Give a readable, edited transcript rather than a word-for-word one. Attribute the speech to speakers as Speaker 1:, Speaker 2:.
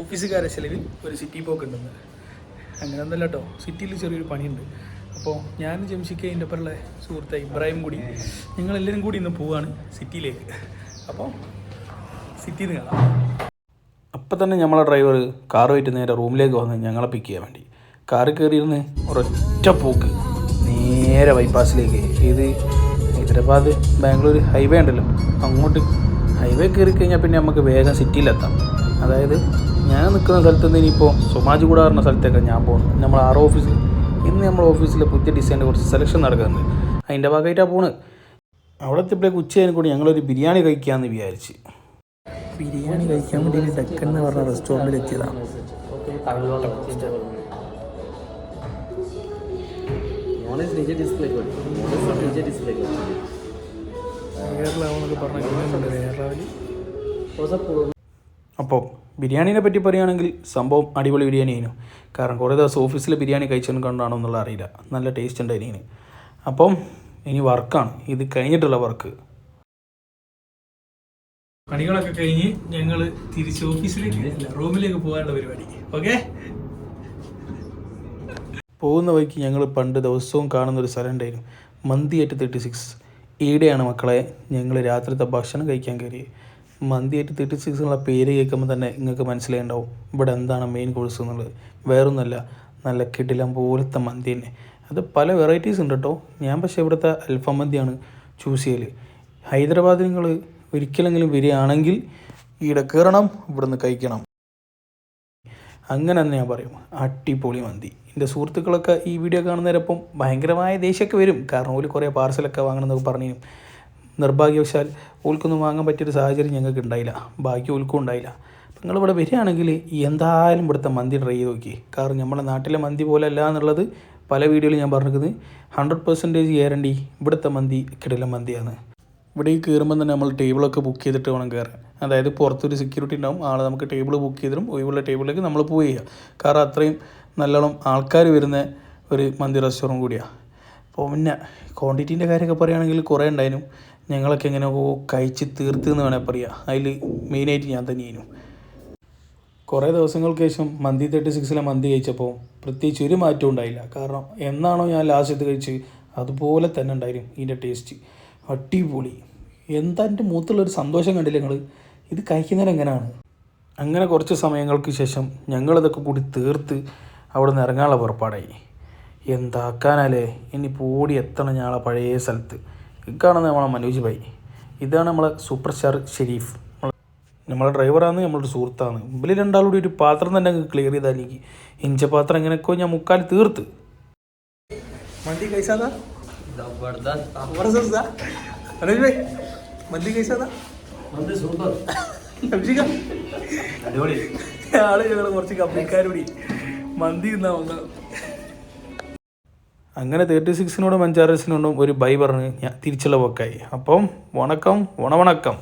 Speaker 1: ഓഫീസുകാരെ ചിലവിൽ ഒരു സിറ്റി പോക്ക് ഉണ്ടെന്ന്. അങ്ങനെ ഒന്നല്ല കേട്ടോ, സിറ്റിയിൽ ചെറിയൊരു പണിയുണ്ട്. അപ്പോൾ ഞാൻ ജംഷിക്ക് അതിൻ്റെ ഒപ്പമുള്ള സുഹൃത്ത് ഇബ്രാഹിം കൂടി ഞങ്ങളെല്ലാവരും കൂടി ഇന്ന് പോവുകയാണ് സിറ്റിയിലേക്ക്. അപ്പോൾ സിറ്റിയിൽ നിന്ന് കാണാം. അപ്പം തന്നെ നമ്മളെ ഡ്രൈവർ കാറുമായിട്ട് നേരെ റൂമിലേക്ക് വന്ന് ഞങ്ങളെ പിക്ക് ചെയ്യാൻ വേണ്ടി കാറിൽ കയറിയിരുന്ന് ഒരൊറ്റ പോക്ക് നേരെ ബൈപ്പാസിലേക്ക്. ഇത് ഹൈദരാബാദ് ബാംഗ്ലൂർ ഹൈവേ ഉണ്ടല്ലോ, അങ്ങോട്ട് ഹൈവേ കയറി കഴിഞ്ഞാൽ പിന്നെ നമുക്ക് വേഗം സിറ്റിയിലെത്താം. അതായത് ഞാൻ നിൽക്കുന്ന സ്ഥലത്ത് നിന്ന് ഇനിയിപ്പോൾ സൊമാജ് കൂട പറഞ്ഞ സ്ഥലത്തേക്കാണ് ഞാൻ പോകുന്നത്. നമ്മൾ ഓഫീസിൽ ഇന്ന് നമ്മുടെ ഓഫീസിൽ പുതിയ ഡിസൈൻ്റെ കുറച്ച് സെലക്ഷൻ നടക്കുന്നുണ്ട്, അതിൻ്റെ ഭാഗമായിട്ടാണ് പോകുന്നത്. അവിടെ എത്തിയപ്പോഴേക്ക് ഉച്ചയായാലും കൂടി ഞങ്ങളൊരു ബിരിയാണി കഴിക്കാമെന്ന് വിചാരിച്ച്. ബിരിയാണി കഴിക്കാൻ വേണ്ടി ഡക്കൻ എന്ന് പറഞ്ഞ റെസ്റ്റോറൻറ്റിൽ എത്തിയതാണ്. അപ്പോൾ ബിരിയാണീനെ പറ്റി പറയുകയാണെങ്കിൽ സംഭവം അടിപൊളി ബിരിയാണി ആയിരുന്നു. കാരണം കുറേ ദിവസം ഓഫീസിൽ ബിരിയാണി കഴിച്ചതും കൊണ്ടാണോ എന്നുള്ള അറിയില്ല, നല്ല ടേസ്റ്റ് ഉണ്ടായിരുന്നു. അപ്പം ഇനി വർക്കാണ്, ഇത് കഴിഞ്ഞിട്ടുള്ള വർക്ക്. പണികളൊക്കെ കഴിഞ്ഞ് ഞങ്ങൾ തിരിച്ച് ഓഫീസിലേക്ക് റൂമിലേക്ക് പോകാനുള്ള പരിപാടി. ഓക്കെ, പോകുന്ന വഴിക്ക് ഞങ്ങൾ പണ്ട് ദിവസവും കാണുന്നൊരു സ്ഥലം ഉണ്ടായിരുന്നു, മന്തി അറ്റ് 36. ഈടെയാണ് മക്കളെ ഞങ്ങൾ രാത്രിത്തെ ഭക്ഷണം കഴിക്കാൻ കയറിയത്. മന്തി അറ്റ് 36 എന്നുള്ള പേര് കേൾക്കുമ്പോൾ തന്നെ നിങ്ങൾക്ക് മനസ്സിലായിട്ടുണ്ടാവും ഇവിടെ എന്താണ് മെയിൻ കോഴ്സ് എന്നുള്ളത്. വേറൊന്നുമല്ല, നല്ല കിടിലം പോലത്തെ മന്തി തന്നെ. അത് പല വെറൈറ്റീസ് ഉണ്ട് കേട്ടോ. ഞാൻ പക്ഷേ ഇവിടുത്തെ അൽഫാം മന്തിയാണ് ചൂസ് ചെയ്യൽ. ഹൈദരാബാദിൽ നിങ്ങൾ ഒരിക്കലെങ്കിലും വരികയാണെങ്കിൽ ഇവിടെ കയറണം, ഇവിടുന്ന് കഴിക്കണം. അങ്ങനെ തന്നെ ഞാൻ പറയും, അടിപൊളി മന്തി. എൻ്റെ സുഹൃത്തുക്കളൊക്കെ ഈ വീഡിയോ കാണുന്നവരപ്പം ഭയങ്കരമായ ദേഷ്യമൊക്കെ വരും, കാരണം ഓല് കുറേ പാർസലൊക്കെ വാങ്ങണമെന്നൊക്കെ പറഞ്ഞു. നിർഭാഗ്യവശാൽ ഓൽക്കൊന്നും വാങ്ങാൻ പറ്റിയൊരു സാഹചര്യം ഞങ്ങൾക്ക് ഉണ്ടായില്ല, ബാക്കി ഓൽക്കും ഉണ്ടായില്ല. അപ്പം നിങ്ങളിവിടെ വരികയാണെങ്കിൽ എന്തായാലും ഇവിടുത്തെ മന്തി ട്രൈ ചെയ്ത് നോക്കി. കാരണം നമ്മുടെ നാട്ടിലെ മന്തി പോലെ അല്ല എന്നുള്ളത് പല വീഡിയോയിലും ഞാൻ പറഞ്ഞിരിക്കുന്നത്. 100% ഗ്യാരണ്ടി ഇവിടുത്തെ മന്തി കിടിലൻ മന്തിയാണ്. ഇവിടെ ഈ കയറുമ്പോൾ തന്നെ നമ്മൾ ടേബിളൊക്കെ ബുക്ക് ചെയ്തിട്ട് വേണം കയറാൻ. അതായത് പുറത്തൊരു സെക്യൂരിറ്റി ഉണ്ടാവും, ആൾ നമുക്ക് ടേബിൾ ബുക്ക് ചെയ്തിട്ടും ഒഴിവുള്ള ടേബിളിലേക്ക് നമ്മൾ പോവുക ചെയ്യുക. കാരണം അത്രയും നല്ലോണം ആൾക്കാർ വരുന്ന ഒരു മന്തി റെസ്റ്റോറൻറ്റ് കൂടിയാണ്. അപ്പോൾ പിന്നെ ക്വാണ്ടിറ്റീൻ്റെ കാര്യമൊക്കെ പറയുകയാണെങ്കിൽ കുറേ ഉണ്ടായിരുന്നു. ഞങ്ങളൊക്കെ എങ്ങനെ കഴിച്ച് തീർത്ത് എന്ന് വേണേൽ പറയുക. അതിൽ മെയിനായിട്ട് ഞാൻ തന്നെയായിരുന്നു. കുറേ ദിവസങ്ങൾക്ക് ശേഷം മന്തി 36 മന്തി കഴിച്ചപ്പോൾ പ്രത്യേകിച്ച് ഒരു മാറ്റവും ഉണ്ടായില്ല. കാരണം എന്നാണോ ഞാൻ ലാസ്റ്റ് കഴിച്ച് അതുപോലെ തന്നെ ഉണ്ടായിരുന്നു ഇതിൻ്റെ ടേസ്റ്റ്. അടിപൊളി. എന്താ എൻ്റെ മൂത്തുള്ളൊരു സന്തോഷം കണ്ടില്ല നിങ്ങൾ? ഇത് കഴിക്കുന്നതിന് എങ്ങനെയാണ്? അങ്ങനെ കുറച്ച് സമയങ്ങൾക്ക് ശേഷം ഞങ്ങളിതൊക്കെ കൂടി തീർത്ത് അവിടെ നിന്ന് ഇറങ്ങാനുള്ള പുറപ്പാടായി. എന്താക്കാനല്ലേ, ഇനി പോടി എത്തണം ഞങ്ങളെ പഴയ സ്ഥലത്ത്. ഇതാണ് നമ്മളെ മനോജ് ഭായി, ഇതാണ് നമ്മളെ സൂപ്പർ സ്റ്റാർ ഷെരീഫ്. നമ്മളെ ഡ്രൈവറാണ്, നമ്മളൊരു സുഹൃത്താണ്. ഇവർ രണ്ടാളും കൂടി ഒരു പാത്രം തന്നെ ക്ലിയർ ചെയ്താൽ എനിക്ക് ഇഞ്ച പാത്രം എങ്ങനെയൊക്കെ ഞാൻ മുക്കാൽ തീർത്ത്. മന്തി കഴിച്ചാതാ മനോജ് ഭായി, മന്തി കഴിച്ചാതാ ആള് ഞങ്ങൾ കുറച്ച് കമ്പനിക്കാരൂടി മന്തി തിന്നാ വന്നത്. അങ്ങനെ 36-നോടും 5-6-നോടും ഒരു ബൈ പറഞ്ഞ് ഞാൻ തിരിച്ചുള്ള പോക്കായി. അപ്പം വണക്കം.